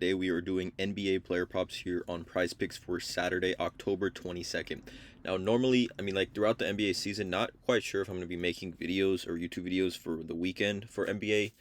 Today we are doing NBA player props here on PrizePicks for Saturday, October 22nd. Now, normally, like throughout the NBA season, not quite sure if I'm going to be making videos or YouTube videos for the weekend for NBA.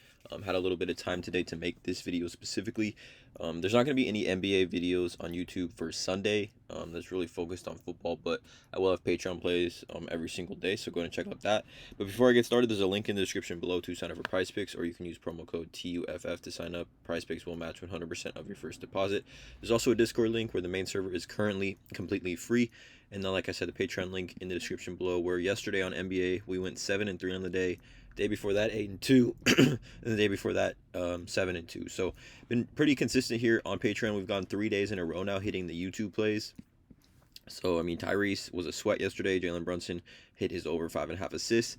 Had a little bit of time today to make this video specifically. There's not going to be any NBA videos on YouTube for Sunday. That's really focused on football, but I will have Patreon plays every single day, so go ahead and check out that. But before I get started, there's a link in the description below to sign up for PrizePicks, or you can use promo code TUFF to sign up. PrizePicks will match 100% of your first deposit. There's also a Discord link where the main server is currently completely free. And then, like I said, the Patreon link in the description below, where yesterday on NBA, we went 7-3 on the day. Day before that, 8-2. And the day before that, 7-2. So, been pretty consistent here on Patreon. We've gone 3 days in a row now hitting the YouTube plays. So, Tyrese was a sweat yesterday. Jalen Brunson hit his over 5.5 assists.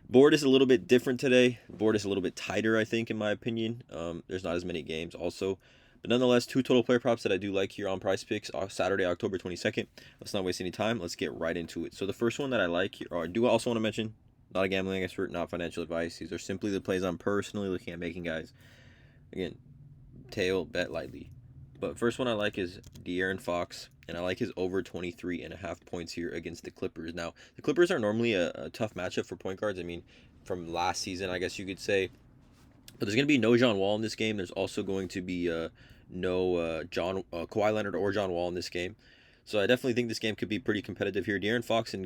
Board is a little bit different today. Board is a little bit tighter, I think, in my opinion. There's not as many games also. But nonetheless, two total player props that I do like here on PrizePicks Saturday, October 22nd. Let's not waste any time. Let's get right into it. So the first one that I like here, or I do also want to mention, not a gambling expert, not financial advice. These are simply the plays I'm personally looking at making, guys. Again, tail, bet lightly. But first one I like is De'Aaron Fox, and I like his over 23.5 points here against the Clippers. Now, the Clippers are normally a tough matchup for point guards. From last season, I guess you could say. But there's going to be no John Wall in this game. There's also going to be no Kawhi Leonard or John Wall in this game. So I definitely think this game could be pretty competitive here. De'Aaron Fox in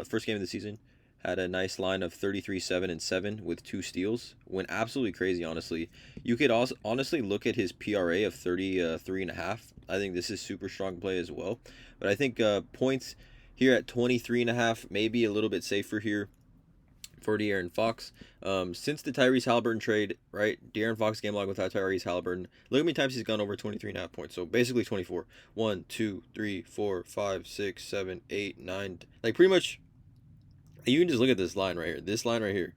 first game of the season had a nice line of 33, 7, and 7 with 2 steals. Went absolutely crazy, honestly. You could also honestly look at his PRA of 33.5. I think this is super strong play as well. But I think points here at 23.5 may be a little bit safer here for De'Aaron Fox. Since the Tyrese Halliburton trade, right? De'Aaron Fox game log without Tyrese Halliburton. Look how many times he's gone over 23.5 points. So basically 24. 1, 2, 3, 4, 5, 6, 7, 8, 9. Like pretty much, you can just look at this line right here. This line right here,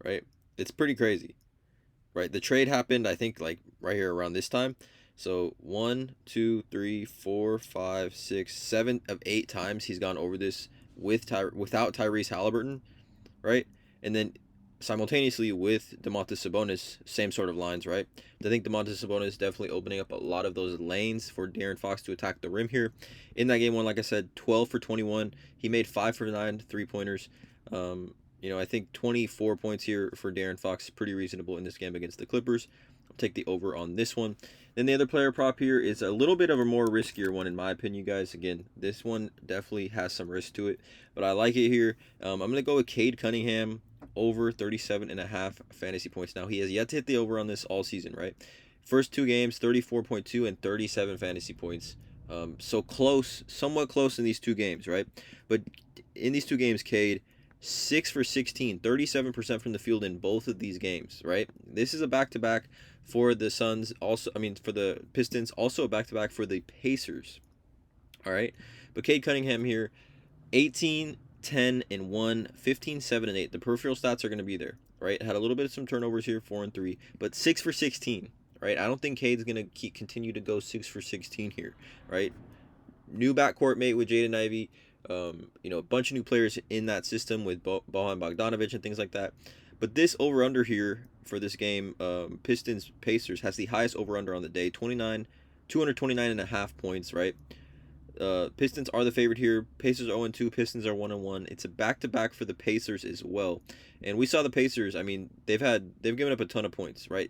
right? It's pretty crazy, right? The trade happened, I think, like right here around this time. So 1, 2, 3, 4, 5, 6, 7 of 8 times he's gone over this without Tyrese Halliburton, right? And then simultaneously with Domantas Sabonis, same sort of lines, right? I think Domantas Sabonis is definitely opening up a lot of those lanes for De'Aaron Fox to attack the rim here. In that game one, like I said, 12 for 21. He made 5 for 9 3-pointers. I think 24 points here for De'Aaron Fox is pretty reasonable in this game against the Clippers. I'll take the over on this one. Then the other player prop here is a little bit of a more riskier one in my opinion, guys. Again, this one definitely has some risk to it, but I like it here. I'm going to go with Cade Cunningham over 37.5 fantasy points. Now, he has yet to hit the over on this all season, right? First 2 games, 34.2 and 37 fantasy points. So close, somewhat close in these 2 games, right? But in these 2 games, Cade, 6 for 16, 37% from the field in both of these games, right? This is a back-to-back for the Suns, for the Pistons, also a back-to-back for the Pacers, all right? But Cade Cunningham here, 18, 10, and 1, 15, 7, and 8. The peripheral stats are going to be there, right? Had a little bit of some turnovers here, 4 and 3, but 6 for 16, right? I don't think Cade's going to continue to go 6 for 16 here, right? New backcourt mate with Jaden Ivey. A bunch of new players in that system with Bojan Bogdanovic and things like that. But this over-under here for this game, Pistons-Pacers, has the highest over-under on the day, 229.5 points, right? Pistons are the favorite here. Pacers 0-2, Pistons are 1-1. It's a back-to-back for the Pacers as well. And we saw the Pacers, they've given up a ton of points, right?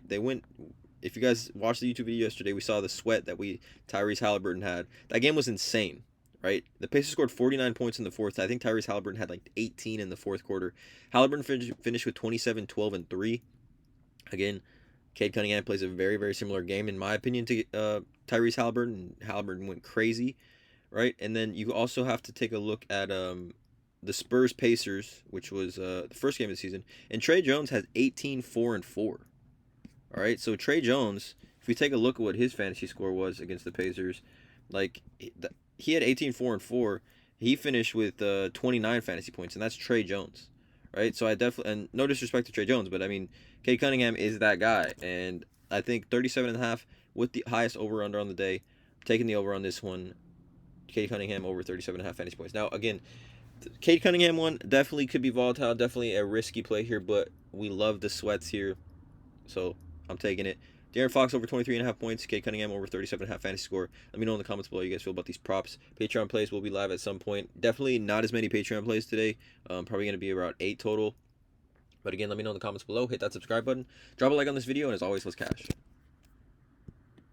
If you guys watched the YouTube video yesterday, we saw the sweat that Tyrese Halliburton had. That game was insane, right? The Pacers scored 49 points in the fourth. I think Tyrese Halliburton had like 18 in the fourth quarter. Halliburton finished with 27, 12, and 3. Again, Cade Cunningham plays a very, very similar game, in my opinion, to Tyrese Halliburton. Halliburton went crazy, right? And then you also have to take a look at the Spurs-Pacers, which was the first game of the season. And Trey Jones has 18, 4, and 4. All right, so Trey Jones, if we take a look at what his fantasy score was against the Pacers, he had 18, 4, and 4. He finished with 29 fantasy points, and that's Trey Jones, right? So I definitely, and no disrespect to Trey Jones, but Cade Cunningham is that guy, and I think 37.5 with the highest over-under on the day. I'm taking the over on this one. Cade Cunningham over 37.5 fantasy points. Now, again, Cade Cunningham one definitely could be volatile, definitely a risky play here, but we love the sweats here, so I'm taking it. Darren Fox over 23.5 points. Cade Cunningham over 37.5 fantasy score. Let me know in the comments below how you guys feel about these props. Patreon plays will be live at some point. Definitely not as many Patreon plays today. Probably going to be around 8 total. But again, let me know in the comments below. Hit that subscribe button. Drop a like on this video. And as always, let's cash.